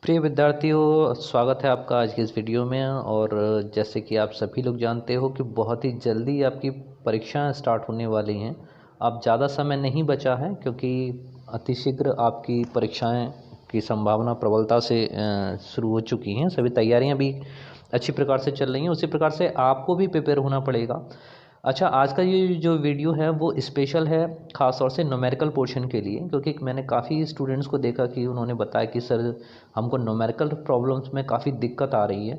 प्रिय विद्यार्थियों, स्वागत है आपका आज की इस वीडियो में। और जैसे कि आप सभी लोग जानते हो कि बहुत ही जल्दी आपकी परीक्षाएं स्टार्ट होने वाली हैं। अब ज़्यादा समय नहीं बचा है क्योंकि अतिशीघ्र आपकी परीक्षाएं की संभावना प्रबलता से शुरू हो चुकी हैं। सभी तैयारियां भी अच्छी प्रकार से चल रही हैं, उसी प्रकार से आपको भी प्रिपेयर होना पड़ेगा। अच्छा, आज का ये जो वीडियो है वो स्पेशल है ख़ास तौर से न्यूमेरिकल पोर्शन के लिए, क्योंकि मैंने काफ़ी स्टूडेंट्स को देखा कि उन्होंने बताया कि सर हमको न्यूमेरिकल प्रॉब्लम्स में काफ़ी दिक्कत आ रही है।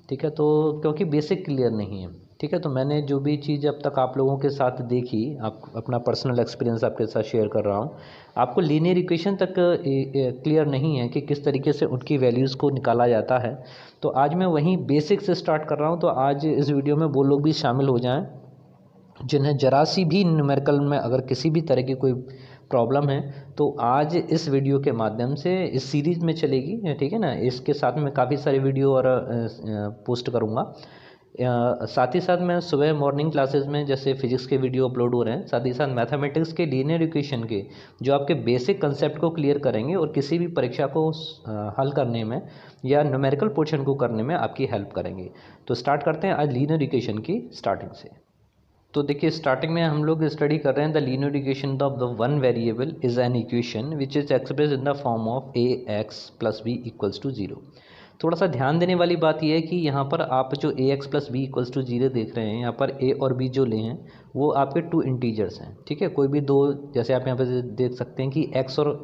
ठीक है, तो क्योंकि बेसिक क्लियर नहीं है। ठीक है, तो मैंने जो भी चीज़ अब तक आप लोगों के साथ देखी, आप अपना पर्सनल एक्सपीरियंस आपके साथ शेयर कर रहा हूँ। आपको लीनियर इक्वेशन तक क्लियर नहीं है कि किस तरीके से उनकी वैल्यूज़ को निकाला जाता है। तो आज मैं वहीं बेसिक से स्टार्ट कर रहा हूँ। तो आज इस वीडियो में वो लोग भी शामिल हो जाएँ जिन्हें ज़रा सी भी न्यूमेरिकल में अगर किसी भी तरह की कोई प्रॉब्लम है, तो आज इस वीडियो के माध्यम से इस सीरीज़ में चलेगी। ठीक है ना, इसके साथ में काफ़ी सारे वीडियो और पोस्ट करूँगा। साथ ही साथ मैं सुबह मॉर्निंग क्लासेस में जैसे फिजिक्स के वीडियो अपलोड हो रहे हैं, साथ ही साथ मैथमेटिक्स के लीनियर इक्वेशन के जो आपके बेसिक कंसेप्ट को क्लियर करेंगे और किसी भी परीक्षा को हल करने में या न्यूमेरिकल पोर्शन को करने में आपकी हेल्प करेंगे। तो स्टार्ट करते हैं आज लीनियर इक्वेशन की स्टार्टिंग से। तो देखिए, स्टार्टिंग में हम लोग स्टडी कर रहे हैं the linear equation of the one variable is an equation which is express in the form of a x plus b equals to zero. थोड़ा सा ध्यान देने वाली बात यह है कि यहाँ पर आप जो a x plus b equals to zero देख रहे हैं, यहाँ पर ए और बी जो ले हैं वो आपके टू इंटीजर्स हैं। ठीक है, कोई भी दो, जैसे आप यहाँ पर देख सकते हैं कि एक्स और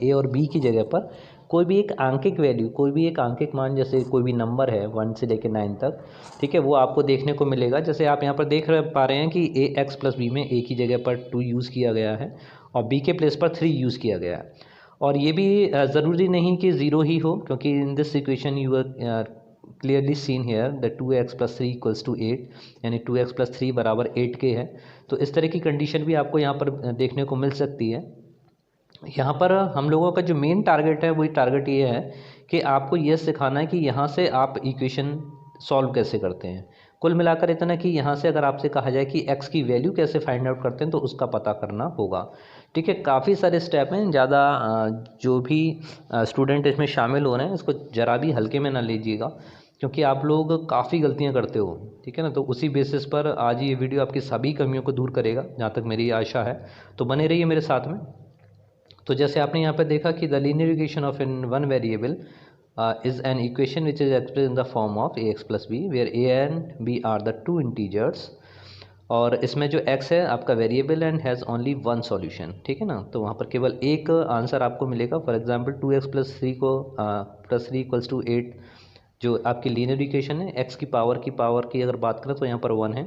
ए और बी की जगह पर कोई भी एक आंकिक वैल्यू, कोई भी एक आंकिक मान, जैसे कोई भी नंबर है 1 से लेकर 9 तक, ठीक है, वो आपको देखने को मिलेगा। जैसे आप यहाँ पर देख पा रहे हैं कि ए एक्स प्लस बी में ए की जगह पर 2 यूज़ किया गया है और बी के प्लेस पर 3 यूज़ किया गया है। और ये भी ज़रूरी नहीं कि ज़ीरो ही हो, क्योंकि in this equation you are clearly seen here the 2x plus 3 equals to 8, यानी 2x प्लस 3 बराबर 8 के है। तो इस तरह की कंडीशन भी आपको यहाँ पर देखने को मिल सकती है। यहाँ पर हम लोगों का जो मेन टारगेट है वही टारगेट ये है कि आपको ये सिखाना है कि यहाँ से आप इक्वेशन सॉल्व कैसे करते हैं। कुल मिलाकर इतना कि यहाँ से अगर आपसे कहा जाए कि x की वैल्यू कैसे फाइंड आउट करते हैं तो उसका पता करना होगा। ठीक है, काफ़ी सारे स्टेप हैं। ज़्यादा जो भी स्टूडेंट इसमें शामिल हो रहे हैं इसको ज़रा भी हल्के में ना लीजिएगा, क्योंकि आप लोग काफ़ी गलतियाँ करते हो। ठीक है ना, तो उसी बेसिस पर आज ये वीडियो आपकी सभी कमियों को दूर करेगा, जहाँ तक मेरी आशा है। तो बने रहिए मेरे साथ में। तो जैसे आपने यहाँ पर देखा कि the linear equation of in one variable is an equation which is express in the form of a x plus b where a and b are the two integers. और इसमें जो x है आपका variable and has only one solution. ठीक है ना, तो वहाँ पर केवल एक आंसर आपको मिलेगा। फॉर एग्जांपल 2x प्लस 3 को प्लस 3 इक्वल्स टू 8 जो आपकी लीनियर इक्वेशन है, x की पावर की अगर बात करें तो यहाँ पर 1 है।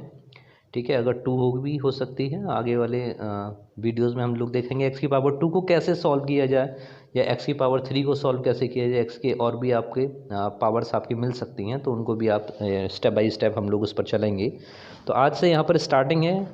ठीक है, अगर 2 हो भी हो सकती है। आगे वाले वीडियोस में हम लोग देखेंगे x की पावर 2 को कैसे सॉल्व किया जाए या x की पावर 3 को सॉल्व कैसे किया जाए। x के और भी आपके पावर्स आपकी मिल सकती हैं, तो उनको भी आप स्टेप बाय स्टेप हम लोग उस पर चलेंगे। तो आज से यहाँ पर स्टार्टिंग है।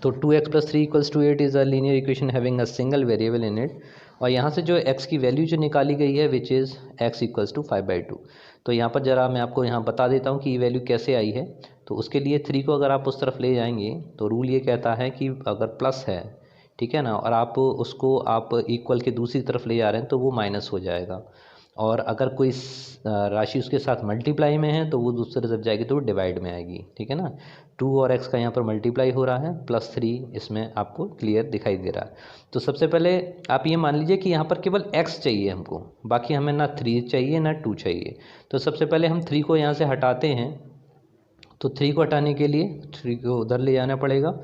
तो 2x plus 3 equals to 8 is a linear equation having a single variable in it. और यहाँ से जो x की वैल्यू जो निकाली गई है which is x equals to 5/2। तो यहाँ पर ज़रा मैं आपको यहाँ बता देता हूँ कि ये वैल्यू कैसे आई है। तो उसके लिए 3 को अगर आप उस तरफ ले जाएंगे तो रूल ये कहता है कि अगर प्लस है, ठीक है ना, और आप उसको आप इक्वल के दूसरी तरफ ले जा रहे हैं तो वो माइनस हो जाएगा। और अगर कोई राशि उसके साथ मल्टीप्लाई में है तो वो दूसरी तरफ जाएगी तो वो डिवाइड में आएगी। ठीक है ना, 2 और x का यहाँ पर मल्टीप्लाई हो रहा है, प्लस 3 इसमें आपको क्लियर दिखाई दे रहा है। तो सबसे पहले आप ये मान लीजिए कि यहाँ पर केवल x चाहिए हमको, बाकी हमें ना 3 चाहिए ना 2 चाहिए। तो सबसे पहले हम 3 को यहाँ से हटाते हैं। तो 3 को हटाने के लिए 3 को उधर ले जाना पड़ेगा।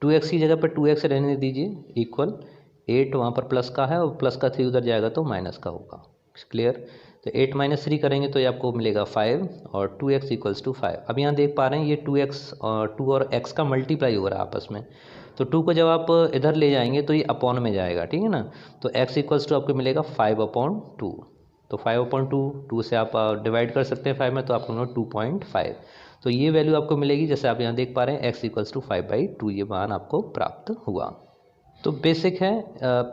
2x की जगह पर 2x रहने दीजिए, इक्वल 8 वहाँ पर प्लस का है और प्लस का 3 उधर जाएगा तो माइनस का होगा। क्लियर। तो 8 माइनस 3 करेंगे तो ये आपको मिलेगा 5 और 2x इक्वल्स टू 5। अब यहाँ देख पा रहे हैं ये 2x और 2 और x का मल्टीप्लाई हो रहा है आपस में। तो 2 को जब आप इधर ले जाएंगे तो ये अपॉन में जाएगा। ठीक है ना, तो x इक्वल्स टू आपको मिलेगा 5/2। तो 5/2, 2 से आप डिवाइड कर सकते हैं 5 में, तो आपको मिलेगा 2.5। तो ये वैल्यू आपको मिलेगी, जैसे आप यहाँ देख पा रहे हैं x इक्वल्स टू 5/2 ये मान आपको प्राप्त हुआ। तो बेसिक है।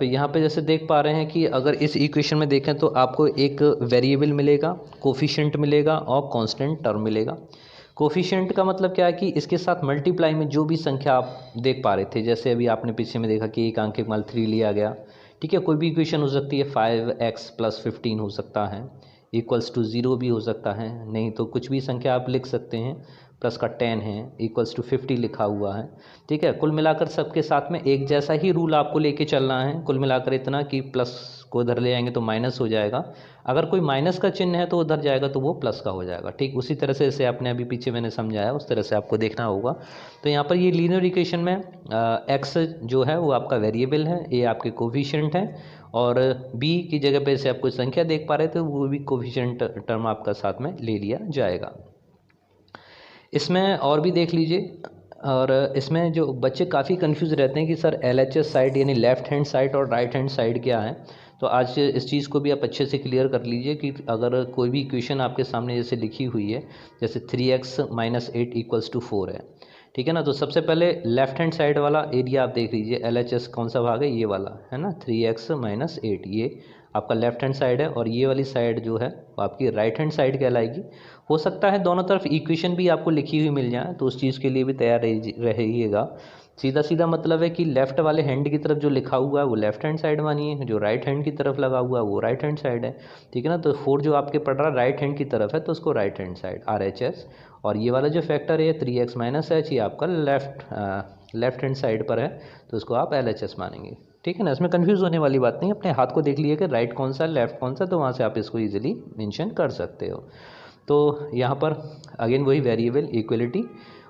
यहाँ पे जैसे देख पा रहे हैं कि अगर इस इक्वेशन में देखें तो आपको एक वेरिएबल मिलेगा, कोफिशिएंट मिलेगा और कांस्टेंट टर्म मिलेगा। कोफिशिएंट का मतलब क्या है कि इसके साथ मल्टीप्लाई में जो भी संख्या आप देख पा रहे थे, जैसे अभी आपने पीछे में देखा कि एक अंक के मान 3 लिया गया। ठीक है। कोई भी इक्वेशन हो सकती है, 5x + 15 हो सकता है, = 0 भी हो सकता है, नहीं तो कुछ भी संख्या आप लिख सकते हैं। प्लस का 10 है, = 50 लिखा हुआ है। ठीक है, कुल मिलाकर सबके साथ में एक जैसा ही रूल आपको लेके चलना है। कुल मिलाकर इतना कि प्लस को इधर ले आएंगे तो माइनस हो जाएगा, अगर कोई माइनस का चिन्ह है तो उधर जाएगा तो वो प्लस का हो जाएगा। ठीक उसी तरह से जैसे आपने अभी पीछे मैंने समझाया उस तरह से आपको देखना होगा। तो यहाँ पर ये लीनियर इक्वेशन में एक्स जो है वो आपका वेरिएबल है, ए आपके कोफिशिएंट है, और बी की जगह पे से आप कोई संख्या देख पा रहे थे वो भी कोफिशिएंट टर्म आपका साथ में ले लिया जाएगा। इसमें और भी देख लीजिए, और इसमें जो बच्चे काफ़ी कंफ्यूज रहते हैं कि सर LHS साइड यानी लेफ़्ट हैंड साइड और राइट हैंड साइड क्या है। तो आज इस चीज़ को भी आप अच्छे से क्लियर कर लीजिए कि अगर कोई भी इक्वेशन आपके सामने जैसे लिखी हुई है, जैसे 3x - 8 = 4 है, ठीक है ना। तो सबसे पहले लेफ़्ट हैंड साइड वाला एरिया आप देख लीजिए, LHS कौन सा भाग है, ये वाला है ना, 3x - 8 ये आपका लेफ़्ट हैंड साइड है, और ये वाली साइड जो है वो आपकी राइट हैंड साइड कहलाएगी। हो सकता है दोनों तरफ इक्वेशन भी आपको लिखी हुई मिल जाए, तो उस चीज़ के लिए भी तैयार रहिएगा। सीधा सीधा मतलब है कि लेफ़्ट वाले हैंड की तरफ जो लिखा हुआ है वो लेफ़्ट हैंड साइड मानिए, जो राइट हैंड की तरफ लगा हुआ है वो राइट हैंड साइड है, ठीक है ना। तो 4 जो आपके पढ़ रहा है राइट हैंड की तरफ है तो उसको राइट हैंड साइड RHS, और ये वाला जो फैक्टर है 3x - h ये आपका लेफ़्ट हैंड साइड पर है तो उसको आप LHS मानेंगे, ठीक है ना। इसमें कंफ्यूज होने वाली बात नहीं, अपने हाथ को देख लिए कि राइट कौन सा लेफ़्ट कौन सा, तो वहाँ से आप इसको ईजिली मेंशन कर सकते हो। तो यहाँ पर अगेन वही वेरिएबल, इक्वलिटी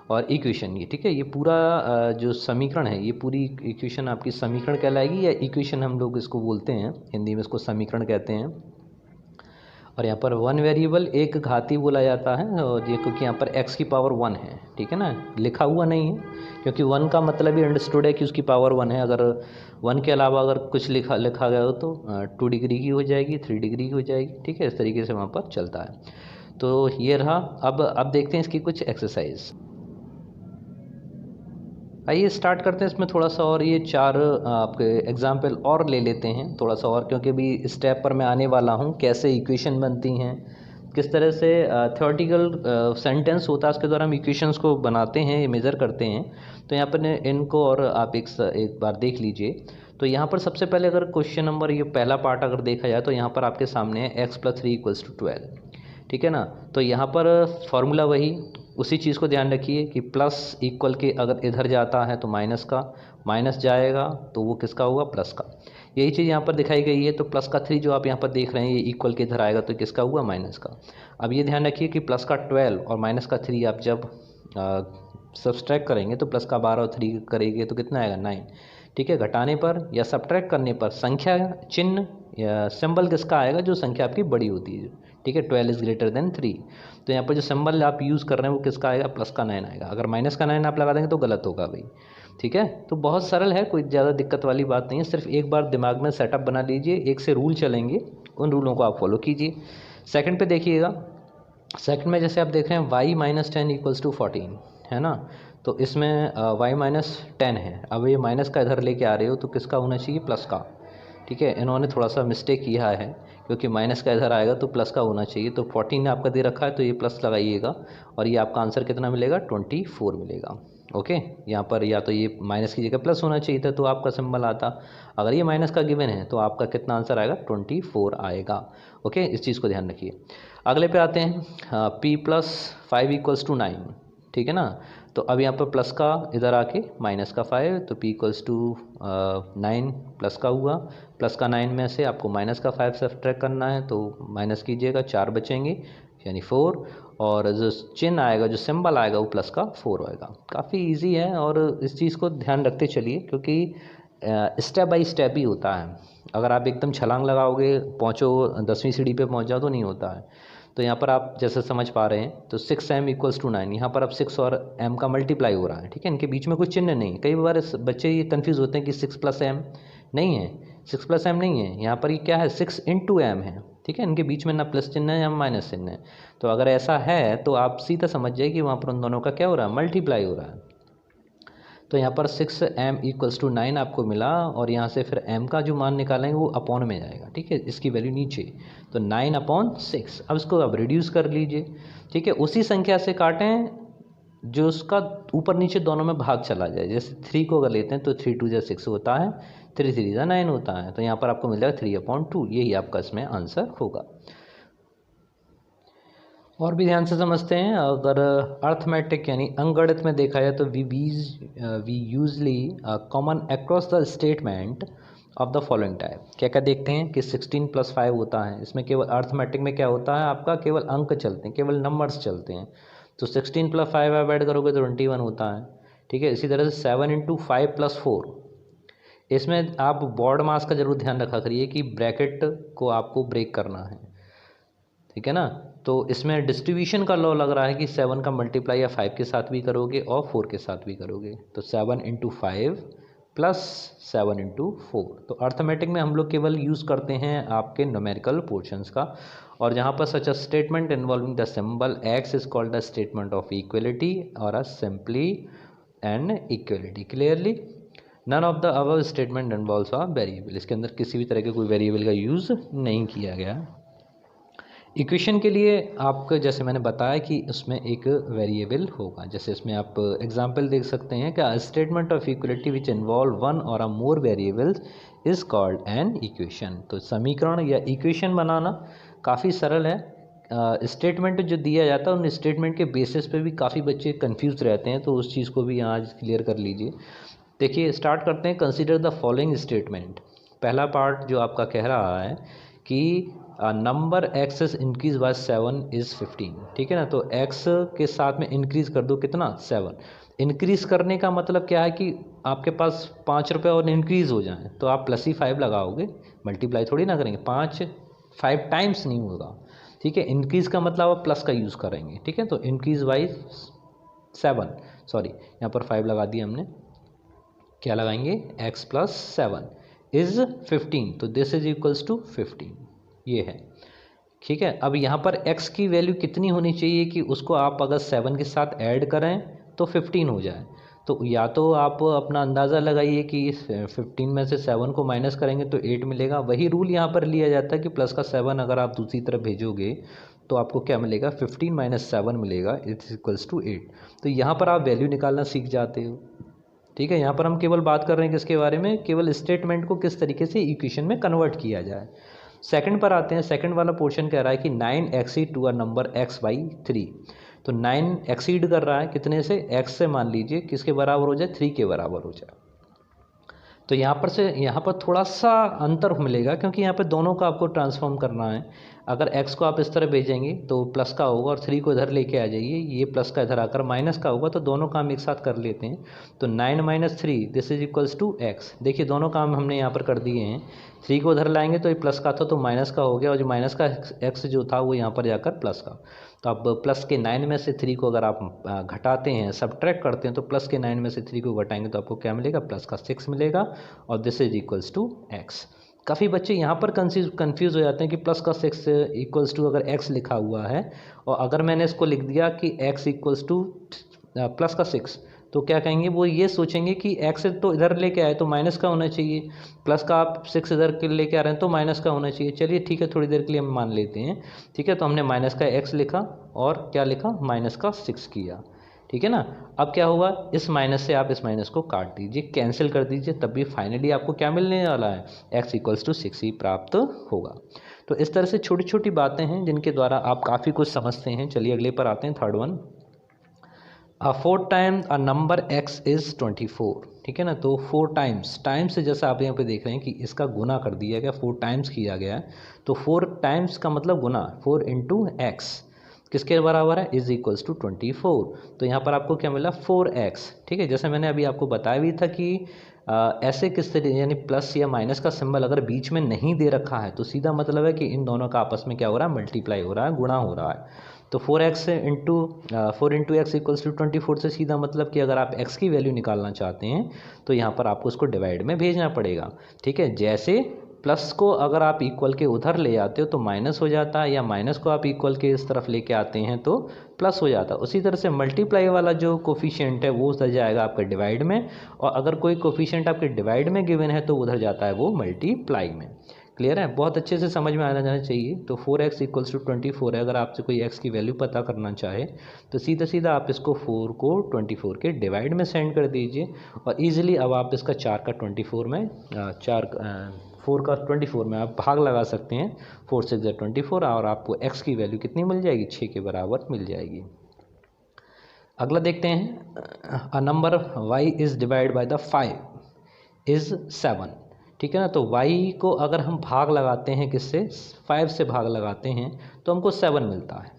और इक्वेशन, ये ठीक है, ये पूरा जो समीकरण है ये पूरी इक्वेशन आपकी समीकरण कहलाएगी, या इक्वेशन हम लोग इसको बोलते हैं, हिंदी में इसको समीकरण कहते हैं। और यहाँ पर 1 वेरिएबल एक घाती बोला जाता है, और ये क्योंकि यहाँ पर x⁻1 है, ठीक है ना, लिखा हुआ नहीं है, क्योंकि 1 का मतलब ही अंडरस्टूड है कि उसकी पावर 1 है। अगर 1 के अलावा अगर कुछ लिखा गया हो तो 2 डिग्री की हो जाएगी, 3 डिग्री की हो जाएगी, ठीक है, इस तरीके से वहाँ पर चलता है। तो ये रहा। अब देखते हैं इसकी कुछ एक्सरसाइज। आइए स्टार्ट करते हैं इसमें थोड़ा सा, और ये 4 आपके एग्जाम्पल और ले लेते हैं थोड़ा सा, और क्योंकि अभी स्टेप पर मैं आने वाला हूँ कैसे इक्वेशन बनती हैं, किस तरह से थ्योरेटिकल सेंटेंस होता है उसके द्वारा हम इक्वेशंस को बनाते हैं, मेज़र करते हैं। तो यहाँ पर इनको और आप एक बार देख लीजिए। तो यहाँ पर सबसे पहले अगर क्वेश्चन नंबर ये पहला पार्ट अगर देखा जाए तो यहाँ पर आपके सामने है x + 3 = 12, ठीक है ना। तो यहाँ पर फॉर्मूला वही, उसी चीज़ को ध्यान रखिए कि प्लस इक्वल के अगर इधर जाता है तो माइनस का, माइनस जाएगा तो वो किसका होगा, प्लस का। यही चीज़ यहाँ पर दिखाई गई है। तो प्लस का 3 जो आप यहाँ पर देख रहे हैं ये इक्वल के इधर आएगा तो किसका हुआ, माइनस का। अब ये ध्यान रखिए कि प्लस का 12 और माइनस का 3 आप जब सब्सट्रैक्ट करेंगे तो प्लस का 12 और 3 करेंगे तो कितना आएगा, 9, ठीक है। घटाने पर या सब्ट्रैक्ट करने पर संख्या चिन्ह या सिंबल किसका आएगा, जो संख्या आपकी बड़ी होती है, ठीक है, 12 इज़ ग्रेटर देन 3। तो यहाँ पर जो सिंबल आप यूज़ कर रहे हैं वो किसका आएगा, प्लस का 9 आएगा। अगर माइनस का 9 आप लगा देंगे तो गलत होगा भाई, ठीक है। तो बहुत सरल है, कोई ज़्यादा दिक्कत वाली बात नहीं है, सिर्फ एक बार दिमाग में सेटअप बना लीजिए, एक से रूल चलेंगे, उन रूलों को आप फॉलो कीजिए। सेकंड पे देखिएगा, सेकंड में जैसे आप देख रहे हैं y - 10 = 14 है ना। तो इसमें y - 10 है, अब ये माइनस का इधर लेके आ रहे हो तो किसका होना चाहिए, प्लस का, ठीक है। इन्होंने थोड़ा सा मिस्टेक किया है, क्योंकि माइनस का इधर आएगा तो प्लस का होना चाहिए। तो 14 आपका दे रखा है तो ये प्लस लगाइएगा, और ये आपका आंसर कितना मिलेगा, 24 मिलेगा। ओके, यहाँ पर या तो ये माइनस की जगह प्लस होना चाहिए था तो आपका सिंबल आता, अगर ये माइनस का गिवन है तो आपका कितना आंसर आएगा, 24 आएगा। ओके, इस चीज़ को ध्यान रखिए। अगले पे आते हैं, p + 5 = 9, ठीक है ना। तो अब यहाँ पर प्लस का इधर आके माइनस का 5, तो p = 9 प्लस का हुआ, प्लस का 9 में से आपको माइनस का 5 सब्ट्रैक्ट करना है तो माइनस कीजिएगा, 4 बचेंगे यानी 4, और जो चिन्ह आएगा, जो सिंबल आएगा वो प्लस का 4 आएगा। काफ़ी इजी है, और इस चीज़ को ध्यान रखते चलिए क्योंकि स्टेप बाय स्टेप ही होता है। अगर आप एकदम छलांग लगाओगे, पहुँचो 10वीं सीढ़ी पे पहुँच जाओ तो नहीं होता है। तो यहाँ पर आप जैसे समझ पा रहे हैं, तो 6m = 9, यहाँ पर अब 6 और m का मल्टीप्लाई हो रहा है, ठीक है, इनके बीच में कुछ चिन्ह नहीं। कई बार बच्चे ये कंफ्यूज होते हैं कि 6 + m नहीं है, 6 + m नहीं है, यहाँ पर ये क्या है, 6 × m है, ठीक है। इनके बीच में ना प्लस चिन्ह है या माइनस चिन्ह है। तो अगर ऐसा है तो आप सीधा समझ जाइए कि वहाँ पर उन दोनों का क्या हो रहा है, मल्टीप्लाई हो रहा है। तो यहाँ पर 6m = 9 आपको मिला, और यहाँ से फिर m का जो मान निकालेंगे वो अपॉन में जाएगा, ठीक है, इसकी वैल्यू नीचे, तो 9/6। अब इसको अब रिड्यूस कर लीजिए, ठीक है, उसी संख्या से काटें जो उसका ऊपर नीचे दोनों में भाग चला जाए। जैसे 3 को अगर लेते हैं तो 3 2 जा 6 होता है, 3 3 जा 9 होता है। तो यहाँ पर आपको मिल जाएगा 3/2, यही आपका इसमें आंसर होगा। और भी ध्यान से समझते हैं। अगर अर्थमेटिक यानी अंकगणित में देखा जाए तो we usually common across the statement of the following type. क्या क्या देखते हैं कि 16 + 5 होता है। इसमें केवल अर्थमेटिक में क्या होता है, आपका केवल अंक चलते हैं, केवल नंबर्स चलते हैं। तो 16 + 5 आप ऐड करोगे तो 21 होता है। ठीक है, इसी तरह से 7 × 5 + 4, इसमें आप बोर्ड मास का जरूर ध्यान रखा करिए कि ब्रैकेट को आपको ब्रेक करना है। ठीक है ना। तो इसमें डिस्ट्रीब्यूशन का लॉ लग रहा है कि 7 का मल्टीप्लाई या 5 के साथ भी करोगे और 4 के साथ भी करोगे। तो 7 × 5 + 7 × 4। तो अर्थमेटिक में हम लोग केवल यूज़ करते हैं आपके न्यूमेरिकल पोर्शंस का। और जहाँ पर such a statement involving the symbol x is called the statement of equality और a simply and equality. Clearly none of the above statement involves a variable. इसके अंदर किसी भी तरह के कोई वेरिएबल का यूज़ नहीं किया गया। इक्वेशन के लिए आपको जैसे मैंने बताया कि उसमें एक वेरिएबल होगा। जैसे इसमें आप एग्जांपल देख सकते हैं कि statement of equality which involve one और more variables is called an equation. तो समीकरण या इक्वेशन बनाना काफ़ी सरल है। स्टेटमेंट जो दिया जाता है उन स्टेटमेंट के बेसिस पे भी काफ़ी बच्चे कंफ्यूज रहते हैं, तो उस चीज़ को भी आज क्लियर कर लीजिए। देखिए स्टार्ट करते हैं। Consider the following statement. पहला पार्ट जो आपका कह रहा है कि number x is increase by 7 is 15। ठीक है ना। तो एक्स के साथ में इंक्रीज कर दो कितना, 7। इंक्रीज करने का मतलब क्या है कि आपके पास 5 रुपये और इंक्रीज हो जाए तो आप +5 लगाओगे, मल्टीप्लाई थोड़ी ना करेंगे। 5 टाइम्स नहीं होगा। ठीक है, इंक्रीज का मतलब आप प्लस का यूज़ करेंगे। ठीक है, तो इंक्रीज बाई 7, सॉरी यहाँ पर 5 लगा दिया हमने। क्या लगाएंगे, x + 7 इज़ 15। तो दिस इज इक्वल्स टू 15, ये है। ठीक है, अब यहाँ पर x की वैल्यू कितनी होनी चाहिए कि उसको आप अगर 7 के साथ ऐड करें तो 15 हो जाए। तो या तो आप अपना अंदाज़ा लगाइए कि 15 में से 7 को माइनस करेंगे तो 8 मिलेगा। वही रूल यहाँ पर लिया जाता है कि प्लस का 7 अगर आप दूसरी तरफ भेजोगे तो आपको क्या मिलेगा, 15 - 7 मिलेगा, इट्स इक्वल्स टू 8। तो यहाँ पर आप वैल्यू निकालना सीख जाते हो। ठीक है, यहाँ पर हम केवल बात कर रहे हैं किसके बारे में, केवल स्टेटमेंट को किस तरीके से इक्वेशन में कन्वर्ट किया जाए। सेकंड पर आते हैं। सेकंड वाला पोर्शन कह रहा है कि 9 exceed to a number x/3। तो 9 एक्सीड कर रहा है कितने से, x से। मान लीजिए किसके बराबर हो जाए, 3 के बराबर हो जाए। तो यहाँ पर थोड़ा सा अंतर मिलेगा क्योंकि यहाँ पे दोनों का आपको ट्रांसफॉर्म करना है। अगर x को आप इस तरह भेजेंगे तो प्लस का होगा और 3 को इधर लेके आ जाइए, ये प्लस का इधर आकर माइनस का होगा। तो दोनों काम एक साथ कर लेते हैं। तो 9 - 3 this is equals to x। देखिए दोनों काम हमने यहाँ पर कर दिए हैं। 3 को इधर लाएंगे तो ये प्लस का था तो माइनस का हो गया, और जो माइनस का x जो था वो यहाँ पर जाकर प्लस का। तो अब प्लस के 9 में से 3 को अगर आप घटाते हैं, सब्ट्रैक्ट करते हैं, तो प्लस के 9 में से 3 को घटाएंगे तो आपको क्या मिलेगा, प्लस का 6 मिलेगा, और this is equals to x। काफ़ी बच्चे यहाँ पर कंफ्यूज हो जाते हैं कि प्लस का 6 इक्वल्स टू अगर x लिखा हुआ है और अगर मैंने इसको लिख दिया कि x इक्वल्स टू प्लस का 6, तो क्या कहेंगे, वो ये सोचेंगे कि x तो इधर लेके आए तो माइनस का होना चाहिए, प्लस का आप 6 इधर के लेके आ रहे हैं तो माइनस का होना चाहिए। चलिए ठीक है, थोड़ी देर के लिए हम मान लेते हैं। ठीक है, तो हमने माइनस का x लिखा और क्या लिखा, माइनस का 6 किया। ठीक है ना। अब क्या होगा, इस माइनस से आप इस माइनस को काट दीजिए, कैंसिल कर दीजिए, तब भी फाइनली आपको क्या मिलने वाला है, x इक्वल्स टू 6 ही प्राप्त होगा। तो इस तरह से छोटी छोटी बातें हैं जिनके द्वारा आप काफ़ी कुछ समझते हैं। चलिए अगले पर आते हैं, third one. 4 times a number x is 24। ठीक है ना। तो 4 टाइम्स से जैसा आप यहाँ पे देख रहे हैं कि इसका गुना कर दिया गया, 4 टाइम्स किया गया है। तो 4 टाइम्स का मतलब गुना, 4 × x किसके बराबर है, इज इक्वल्स टू 24। तो यहाँ पर आपको क्या मिला, 4x। ठीक है, जैसे मैंने अभी आपको बताया भी था कि ऐसे किस तरीके, यानी प्लस या माइनस का सिंबल अगर बीच में नहीं दे रखा है तो सीधा मतलब है कि इन दोनों का आपस में क्या हो रहा है, मल्टीप्लाई हो रहा है, गुणा हो रहा है। तो 4x × x इक्वल्स टू 24 से सीधा मतलब कि अगर आप x की वैल्यू निकालना चाहते हैं तो यहाँ पर आपको उसको डिवाइड में भेजना पड़ेगा। ठीक है, जैसे प्लस को अगर आप इक्वल के उधर ले आते हो तो माइनस हो जाता है, या माइनस को आप इक्वल के इस तरफ लेके आते हैं तो प्लस हो जाता है। उसी तरह से मल्टीप्लाई वाला जो कोफिशिएंट है वो उधर जाएगा आपके डिवाइड में, और अगर कोई कोफिशिएंट आपके डिवाइड में गिवन है तो उधर जाता है वो मल्टीप्लाई में। क्लियर है, बहुत अच्छे से समझ में आना जाना चाहिए। तो 4x इक्वल्स टू 24 है। अगर आपसे कोई x की वैल्यू पता करना चाहे तो सीधा सीधा आप इसको 4 को 24 के डिवाइड में सेंड कर दीजिए और ईजिली अब आप इसका 4 का 24 में 4 का 24 में आप भाग लगा सकते हैं। 4 6 24 और आपको x की वैल्यू कितनी मिल जाएगी, 6 के बराबर मिल जाएगी। अगला देखते हैं, a number y is divide by the 5 is 7। ठीक है ना, तो y को अगर हम भाग लगाते हैं किससे, 5 से भाग लगाते हैं तो हमको 7 मिलता है।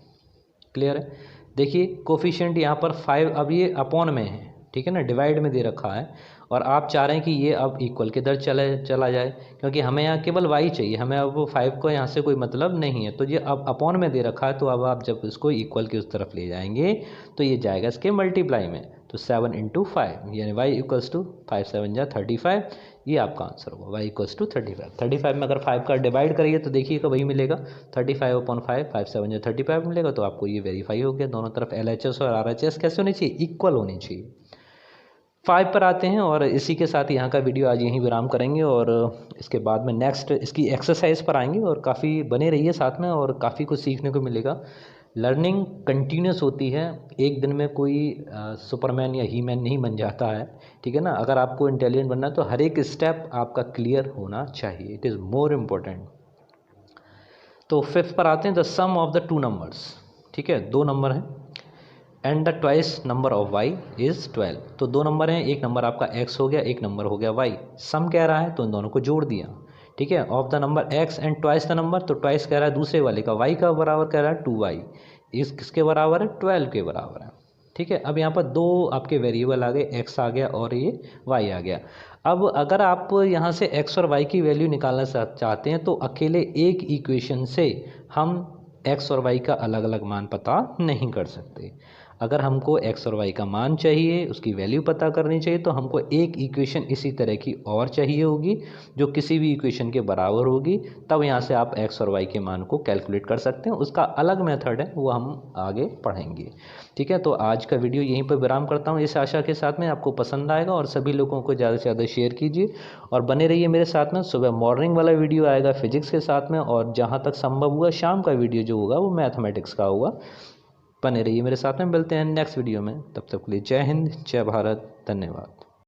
क्लियर है, देखिए कोफिशिएंट यहाँ पर 5, अब ये अपॉन में है, ठीक है ना, डिवाइड में दे रखा है और आप चाह रहे हैं कि ये अब इक्वल के दर चला जाए, क्योंकि हमें यहाँ केवल y चाहिए, हमें अब 5 को यहाँ से कोई मतलब नहीं है। तो ये अब अपॉन में दे रखा है, तो अब आप जब इसको इक्वल की उस तरफ ले जाएंगे तो ये जाएगा इसके मल्टीप्लाई में। तो 7 × 5 यानी y इक्वल्स टू 5 7 जा 35, ये आपका आंसर होगा y इक्वल्स टू 35। 35 में अगर 5 का डिवाइड करिए तो देखिएगा वही मिलेगा, 35/5 5 7 जा 35 मिलेगा। तो आपको ये वेरीफाई हो गया, दोनों तरफ LHS और RHS कैसे होनी चाहिए, इक्वल होनी चाहिए। 5 पर आते हैं और इसी के साथ यहाँ का वीडियो आज यहीं विराम करेंगे और इसके बाद में नेक्स्ट इसकी एक्सरसाइज पर आएंगे। और काफ़ी बने रहिए साथ में और काफ़ी कुछ सीखने को मिलेगा। लर्निंग कंटिन्यूस होती है, एक दिन में कोई सुपरमैन या ही मैन नहीं बन जाता है। ठीक है ना, अगर आपको इंटेलिजेंट बनना है तो हर एक स्टेप आपका क्लियर होना चाहिए, इट इज़ मोर इम्पोर्टेंट। तो 5th पर आते हैं, the sum of the 2 numbers. ठीक है, 2 नंबर हैं and the twice number of y is 12। तो 2 नंबर हैं, एक नंबर आपका x हो गया, एक नंबर हो गया y। सम कह रहा है तो इन दोनों को जोड़ दिया। ठीक है, of the number x and twice the number, तो ट्वाइस कह रहा है दूसरे वाले का, y का बराबर कह रहा है 2y, इस किसके बराबर है, 12 के बराबर है। ठीक है, अब यहाँ पर 2 आपके वेरिएबल आ गए, x आ गया और ये y आ गया। अब अगर आप यहाँ से x और y की वैल्यू निकालना चाहते हैं तो अकेले एक इक्वेशन से हम x और y का अलग अलग मान पता नहीं कर सकते। अगर हमको x और y का मान चाहिए, उसकी वैल्यू पता करनी चाहिए, तो हमको एक इक्वेशन इसी तरह की और चाहिए होगी जो किसी भी इक्वेशन के बराबर होगी, तब यहाँ से आप x और y के मान को कैलकुलेट कर सकते हैं। उसका अलग मेथड है, वो हम आगे पढ़ेंगे। ठीक है, तो आज का वीडियो यहीं पर विराम करता हूँ, इस आशा के साथ में आपको पसंद आएगा और सभी लोगों को ज़्यादा से ज़्यादा शेयर कीजिए और बने रहिए मेरे साथ में। सुबह मॉर्निंग वाला वीडियो आएगा फिजिक्स के साथ में, और जहाँ तक संभव हुआ शाम का वीडियो जो होगा वो मैथमेटिक्स का होगा। बने रहिए मेरे साथ में, मिलते हैं नेक्स्ट वीडियो में, तब तक के लिए जय हिंद, जय भारत, धन्यवाद।